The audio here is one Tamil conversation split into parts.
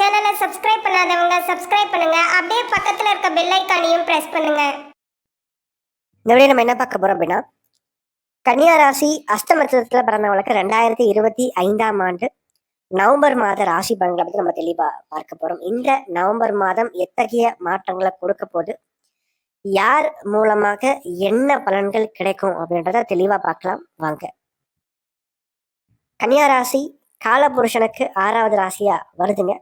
சேனலை சப்ஸ்கிரைப் பண்ணாதவங்க சப்ஸ்கிரைப் பண்ணுங்க. அப்படியே பக்கத்துல இருக்க பெல் ஐகானையும் பிரஸ் பண்ணுங்க. இந்த வீடியோ நம்ம என்ன பார்க்க போறோம் அப்படின்னா, கன்னியா ராசி அஷ்டம நட்சத்திரத்துல பிறந்தவங்களுக்கு 2025ஆம் ஆண்டு நவம்பர் மாத ராசி பலன்களை பத்தி நம்ம தெளிவா பார்க்க போறோம். இந்த நவம்பர் மாதம் எத்தகைய மாற்றங்களை கொடுக்க போது, யார் மூலமாக என்ன பலன்கள் கிடைக்கும் அப்படின்றத தெளிவா பார்க்கலாம் வாங்க. கன்னியா ராசி காலபுருஷனுக்கு 6வது ராசியா வருதுங்க.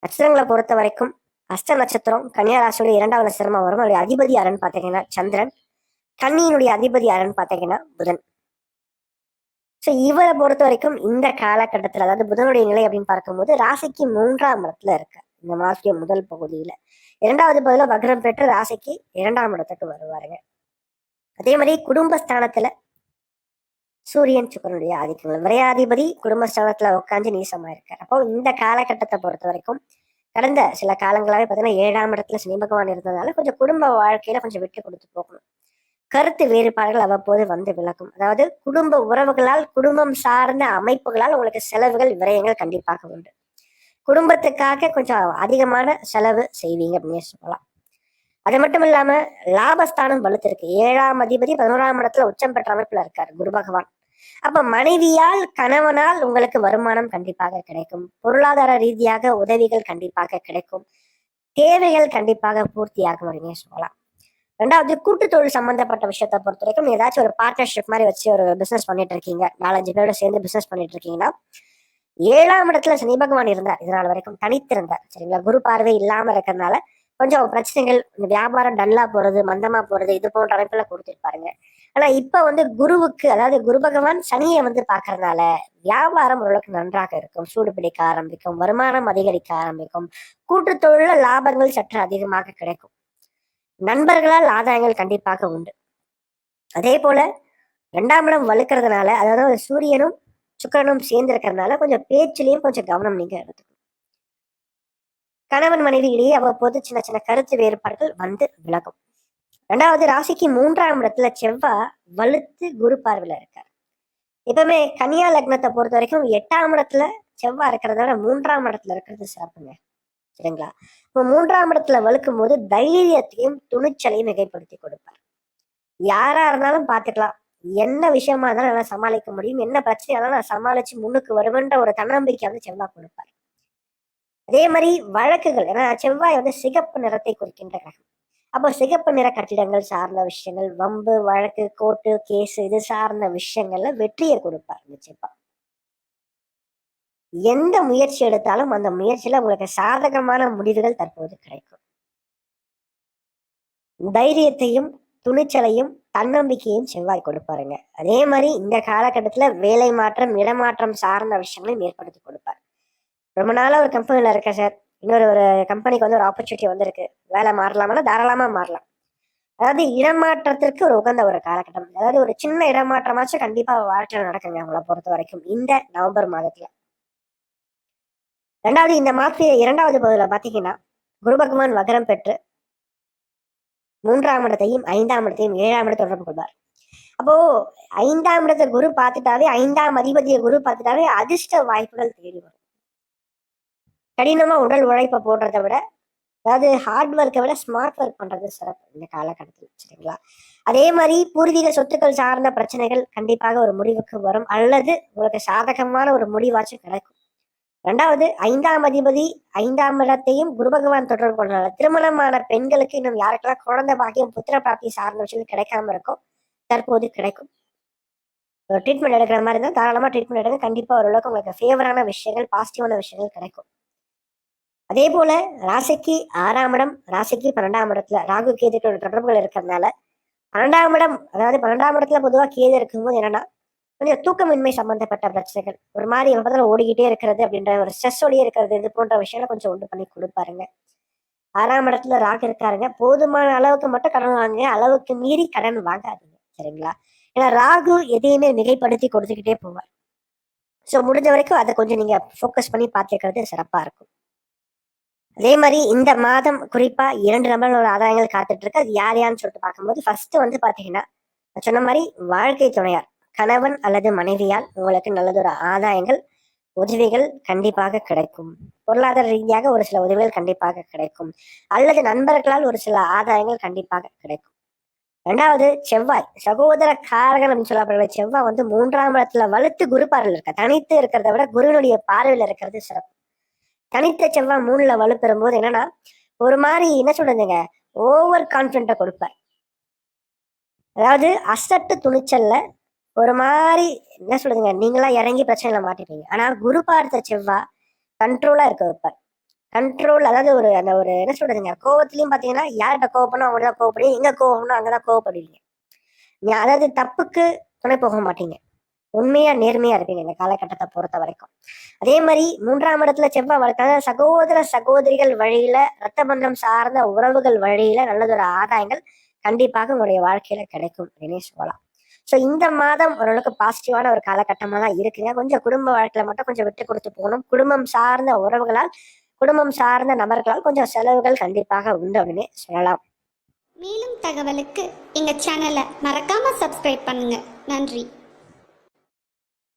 நட்சத்திரங்களை பொறுத்த வரைக்கும் அஷ்ட நட்சத்திரம் கன்னியா ராசியுடைய 2வது நட்சத்திரமா வரும். அவருடைய அதிபதி யாருன்னு பார்த்தீங்கன்னா சந்திரன். கன்னியினுடைய அதிபதி யாருன்னு பார்த்தீங்கன்னா புதன். ஸோ இவரை பொறுத்த வரைக்கும் இந்த காலகட்டத்தில், அதாவது புதனுடைய நிலை அப்படின்னு பார்க்கும்போது ராசிக்கு 3ஆம் இடத்துல இருக்கு இந்த மாதத்துடைய முதல் பகுதியில. 2வது பகுதியில் வக்ரம் பெற்று ராசிக்கு 2ஆம் இடத்துக்கு வருவாருங்க. அதே மாதிரி குடும்பஸ்தானத்துல சூரியன் சுக்கரனுடைய ஆதிக்கங்கள், விரையாதிபதி குடும்பஸ்தானத்துல உட்காந்து நீசமா இருக்காரு. அப்போ இந்த காலகட்டத்தை பொறுத்த வரைக்கும் கடந்த சில காலங்களாவே பார்த்தீங்கன்னா 7ஆம் இடத்துல சனி பகவான் இருந்ததுனால கொஞ்சம் குடும்ப வாழ்க்கையில கொஞ்சம் விட்டு கொடுத்து போகணும். கருத்து வேறுபாடுகள் அவ்வப்போது வந்து விளக்கும். அதாவது குடும்ப உறவுகளால், குடும்பம் சார்ந்த அமைப்புகளால் உங்களுக்கு செலவுகள் விரயங்கள் கண்டிப்பாக உண்டு. குடும்பத்துக்காக கொஞ்சம் அதிகமான செலவு செய்வீங்க அப்படின்னு சொல்லலாம். அது மட்டும் இல்லாம லாபஸ்தானம் வலுத்திருக்கு. 7ஆம் அதிபதி 11ஆம் இடத்துல உச்சம் பெற்ற அமைப்புல இருக்காரு குரு பகவான். அப்ப மனைவியால் கணவனால் உங்களுக்கு வருமானம் கண்டிப்பாக கிடைக்கும். பொருளாதார ரீதியாக உதவிகள் கண்டிப்பாக கிடைக்கும். தேவைகள் கண்டிப்பாக பூர்த்தியாகும் அப்படின்னு சொல்லலாம். 2வது கூட்டு தொழில் சம்பந்தப்பட்ட விஷயத்தை பொறுத்த வரைக்கும் ஏதாச்சும் ஒரு பார்ட்னர்ஷிப் மாதிரி வச்சு ஒரு பிசினஸ் பண்ணிட்டு இருக்கீங்க, 4-5 பேரோட சேர்ந்து பிசினஸ் பண்ணிட்டு இருக்கீங்கன்னா, 7ஆம் இடத்துல சனி பகவான் இருந்தார், இதனால் வரைக்கும் தனித்திருந்தார். சரிங்களா? குரு பார்வை இல்லாம இருக்கிறதுனால கொஞ்சம் பிரச்சனைகள், வியாபாரம் டல்லா போறது, மந்தமா போறது, இது போன்ற அமைப்புல கொடுத்துருப்பாருங்க. ஆனா இப்ப குருவுக்கு, அதாவது குரு பகவான் சனியை பாக்குறதுனால வியாபாரம் ஓரளவுக்கு நன்றாக இருக்கும். சூடு பிடிக்க ஆரம்பிக்கும், வருமானம் அதிகரிக்க ஆரம்பிக்கும், கூட்டு தொழில லாபங்கள் சற்று அதிகமாக கிடைக்கும். நண்பர்களால் ஆதாயங்கள் கண்டிப்பாக உண்டு. அதே போல 2ஆம் இடம் வலுக்கிறதுனால, அதாவது சூரியனும் சுக்கிரனும் சேர்ந்து இருக்கிறதுனால கொஞ்சம் பேச்சிலையும் கொஞ்சம் கவனம் நீங்க எடுத்துக்கணும். கணவன் மனைவியிலேயே அவ்வப்போது சின்ன சின்ன கருத்து வேறுபாடுகள் வந்து விலகும். 2வது ராசிக்கு 3ஆம் இடத்துல செவ்வாய் வலுத்து குரு பார்வையில இருக்காரு. எப்பவுமே கன்னியா லக்னத்தை பொறுத்த வரைக்கும் 8ஆம் இடத்துல செவ்வாய் இருக்கிறதுனால 3ஆம் இடத்துல இருக்கிறது சிறப்புங்க. சரிங்களா? இப்போ 3ஆம் இடத்துல வலுக்கும் போது தைரியத்தையும் துணிச்சலையும் மிகைப்படுத்தி கொடுப்பார். யாரா இருந்தாலும் பார்த்துக்கலாம், என்ன விஷயமா இருந்தாலும் நல்லா சமாளிக்க முடியும், என்ன பிரச்சனையா இருந்தாலும் நான் சமாளிச்சு முன்னுக்கு வருவேன்ற ஒரு தன்னம்பிக்கை செவ்வாய் கொடுப்பார். அதே மாதிரி வழக்குகள், ஏன்னா செவ்வாய் சிகப்பு நிறத்தை குறிக்கின்ற கிரகம். அப்போ சிகப்பு நிற கட்டிடங்கள் சார்ந்த விஷயங்கள், வம்பு வழக்கு, கோர்ட்டு கேஸ், இது சார்ந்த விஷயங்கள்ல வெற்றியை கொடுப்பார் நிச்சயமா. எந்த முயற்சி எடுத்தாலும் அந்த முயற்சியில உங்களுக்கு சாதகமான முடிவுகள் தற்போது கிடைக்கும். தைரியத்தையும் துணிச்சலையும் தன்னம்பிக்கையும் செவ்வாய் கொடுப்பாருங்க. அதே மாதிரி இந்த காலகட்டத்துல வேலை மாற்றம், இடமாற்றம் சார்ந்த விஷயங்களையும் ஏற்படுத்தி கொடுப்பார். ரொம்ப நாளா ஒரு கம்பெனில இருக்க சார், இன்னொரு ஒரு கம்பெனிக்கு ஒரு ஆப்பர்ச்சுனிட்டி வந்திருக்கு, வேலை மாறலாமா? தாராளமா மாறலாம். அதாவது இடமாற்றத்திற்கு ஒரு உகந்த ஒரு காலகட்டம். அதாவது ஒரு சின்ன இடமாற்றமாச்சும் கண்டிப்பா வாழ்க்கையில நடக்குங்க அவங்கள பொறுத்த வரைக்கும் இந்த நவம்பர் மாதத்துல. 2வது இந்த மாதத்துல 2வது பகுதியில பாத்தீங்கன்னா குரு பகவான் வக்ரம் பெற்று 3ஆம் இடத்தையும் 5ஆம் இடத்தையும் 7ஆம் இடத்தை தொடர்பு கொள்வார். அப்போ 5ஆம் இடத்தை குரு பார்த்துட்டாவே, 5ஆம் அதிபதியை குரு பார்த்துட்டாவே அதிர்ஷ்ட வாய்ப்புகள் தேடி வரும். கடினமா உடல் உழைப்பை போடுறதை விட, அதாவது ஹார்ட் ஒர்க்கை விட ஸ்மார்ட் ஒர்க் பண்றது சிறப்பு இந்த காலகட்டத்தில். சரிங்களா? அதே மாதிரி பூர்வீக சொத்துக்கள் சார்ந்த பிரச்சனைகள் கண்டிப்பாக ஒரு முடிவுக்கு வரும், அல்லது உங்களுக்கு சாதகமான ஒரு முடிவாச்சும் கிடைக்கும். 2வது 5ஆம் அதிபதி 5ஆம் இடத்தையும் குரு பகவான் தொடர்பு கொள்றதுனால திருமணமான பெண்களுக்கு, இன்னும் யாருக்கெல்லாம் குழந்தை பாக்கியம், புத்திர பிராப்தி சார்ந்த விஷயங்கள் கிடைக்காம இருக்கும், தற்போது கிடைக்கும். ஒரு ட்ரீட்மெண்ட் எடுக்கிற மாதிரி இருந்தால் தாராளமா ட்ரீட்மெண்ட் எடுங்க. கண்டிப்பா ஓரளவுக்கு உங்களுக்கு ஃபேவரான விஷயங்கள், பாசிட்டிவான விஷயங்கள் கிடைக்கும். அதே போல ராசிக்கு 6ஆம் இடம், ராசிக்கு 12ஆம் இடத்துல ராகு கேதுக்களோட தொடர்புகள் இருக்கிறதுனால 12ஆம் இடம், அதாவது 12ஆம் இடத்துல பொதுவாக கேது இருக்கும்போது என்னன்னா கொஞ்சம் தூக்கமின்மை சம்பந்தப்பட்ட பிரச்சனைகள், ஒரு மாதிரி எப்ப ஓடிக்கிட்டே இருக்கிறது அப்படின்ற ஒரு ஸ்ட்ரெஸ்ஸோடயே இருக்கிறது, இது போன்ற விஷயங்களை கொஞ்சம் உண்டு பண்ணி கொடுப்பாருங்க. 6ஆம் இடத்துல ராகு இருக்காருங்க. போதுமான அளவுக்கு மட்டும் கடன் வாங்குங்க, அளவுக்கு மீறி கடன் வாங்காதீங்க. சரிங்களா? ஏன்னா ராகு எதையுமே மிகைப்படுத்தி கொடுத்துக்கிட்டே போவார். ஸோ முடிஞ்ச வரைக்கும் அதை கொஞ்சம் நீங்க ஃபோக்கஸ் பண்ணி பார்த்துக்கிறது சிறப்பா இருக்கும். அதே மாதிரி இந்த மாதம் குறிப்பா 2 நபர்களோட ஆதாயங்கள் காத்துட்டு இருக்கு. அது யார் யாருன்னு சொல்லிட்டு பார்க்கும்போது, ஃபர்ஸ்ட் பாத்தீங்கன்னா சொன்ன மாதிரி வாழ்க்கை துணையார், கணவன் அல்லது மனைவியால் உங்களுக்கு நல்லதொரு ஆதாயங்கள் உதவிகள் கண்டிப்பாக கிடைக்கும். பொருளாதார ரீதியாக ஒரு சில உதவிகள் கண்டிப்பாக கிடைக்கும். அல்லது நண்பர்களால் ஒரு சில ஆதாயங்கள் கண்டிப்பாக கிடைக்கும். ரெண்டாவது செவ்வாய் சகோதர காரகன் அப்படின்னு சொல்லப்படுற செவ்வாய் வந்து 3ஆம் இடத்துல வலுத்து குரு பார்வையில் இருக்க, தனித்து இருக்கிறத விட குருவினுடைய பார்வையில இருக்கிறது சிறப்பு. தனித்த செவ்வாய் 3ல வலுப்பெறும் போது என்னன்னா ஒரு மாதிரி என்ன சொல்றதுங்க, ஓவர் கான்பிடென்ட்டை கொடுப்பார். அதாவது அசட்டு துணிச்சல்ல ஒரு மாதிரி என்ன சொல்றதுங்க, நீங்களா இறங்கி பிரச்சனையில மாட்டிப்பீங்க. ஆனா குரு பார்த்த செவ்வாய் கண்ட்ரோலா இருக்க வைப்பார். கண்ட்ரோல், அதாவது ஒரு அந்த ஒரு என்ன சொல்றதுங்க, கோவத்திலயும் பாத்தீங்கன்னா யார்கிட்ட கோவப்படணும் அவங்க தான் கோவப்படுவீங்க, எங்க கோவம்னா அங்கதான் கோவப்படுவீங்க. அதாவது தப்புக்கு துணை போக மாட்டீங்க. உண்மையா நேர்மையா இருப்பீங்க இந்த காலகட்டத்தை பொறுத்த வரைக்கும். அதே மாதிரி 3ஆம் இடத்துல செவ்வாய் வளர்க்காத சகோதர சகோதரிகள் வழியில, ரத்த பந்தம் சார்ந்த உறவுகள் வழியில நல்லதொரு ஆதாயங்கள் கண்டிப்பாக உங்களுடைய வாழ்க்கையில கிடைக்கும் அப்படின்னே சொல்லலாம். ஸோ இந்த மாதம் ஓரளவுக்கு பாசிட்டிவான ஒரு காலகட்டமா தான் இருக்குங்க. கொஞ்சம் குடும்ப வாழ்க்கையில மட்டும் கொஞ்சம் விட்டு கொடுத்து போகணும். குடும்பம் சார்ந்த உறவுகளால், குடும்பம் சார்ந்த நபர்களால் கொஞ்சம் செலவுகள் கண்டிப்பாக உண்டு அப்படின்னு சொல்லலாம். மேலும் தகவலுக்கு எங்கள் சேனலை மறக்காமல் சப்ஸ்கிரைப் பண்ணுங்கள். நன்றி.